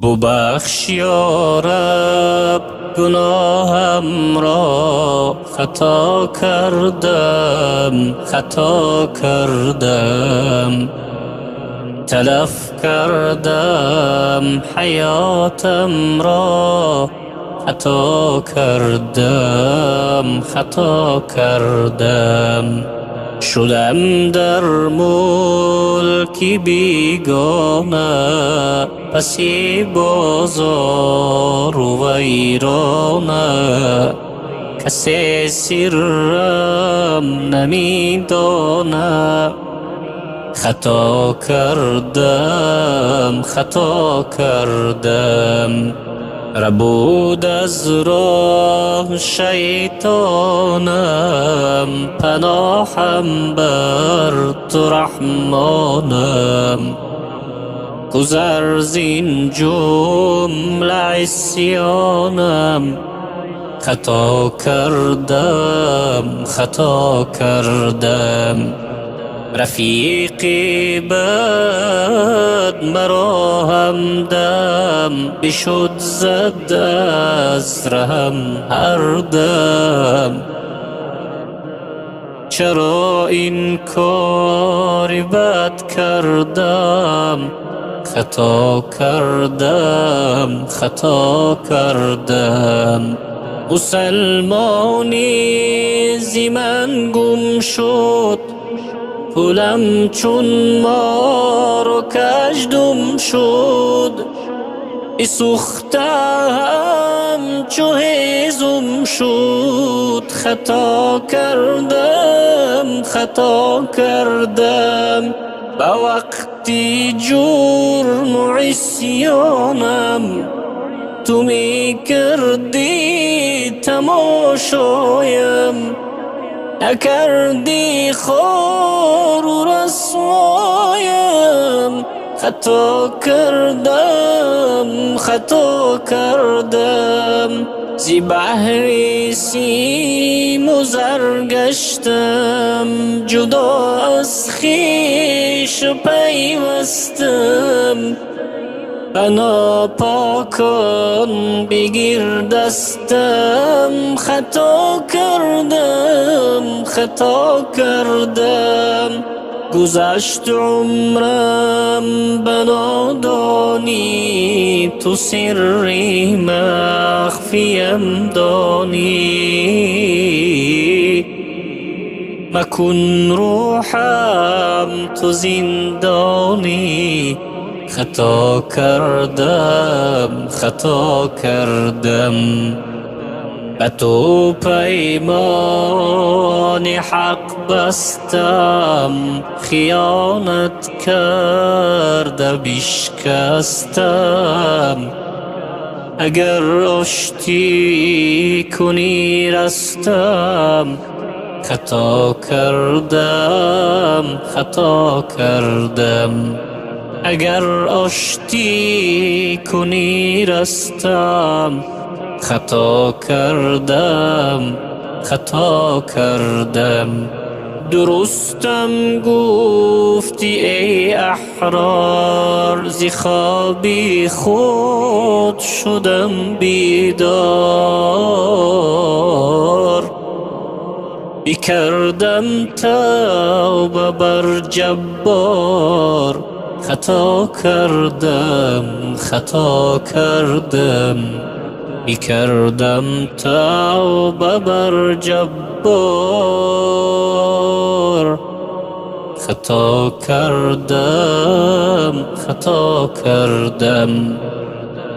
ببخش یا رب گناهم را، خطا کردم تلف کردم حیاتم را، خطا کردم شدم در ملکی بیگانه، پسی بازار و ویرانه، کسی سرم نمیدانه. خطا کردم ربود از راه شیطانم، پناهم بر تو رحمانم. گذر زین جمله عصیانم، خطا کردم رفیقی بد مرا همدم، بشد زد از رهم هر دم. چرا این کار بد کردم؟ خطا کردم مسلمانی زی من گم شد، پولم چون مار و کژدم شد. سوختم چو هیزم شد، خطا کردم با وقتی جرم و عصیانم. تو می کردی تماشایم، نکردی خوار و رسوایم. خطا کردم زی بحری سیم و زر گشتم، جدا از خویش پیوستم. بنا پاکان بگیر دستم، خطا کردم گذشت عمرم بنادانی، تو سری مخفیم دانی. مکن روحم تو زندانی، خطا کردم به تو پیمان حق بستم، خیانت کرده بشکستم. اگر آشتی کنی رستم، خطا کردم اگر آشتی کنی رستم. خطا کردم درستم گفتی ای احرار، زی خوابی خود شدم بیدار. بکردم توبه بر جبار، خطا کردم بکردم توبه بر جبار. خطا کردم خطا کردم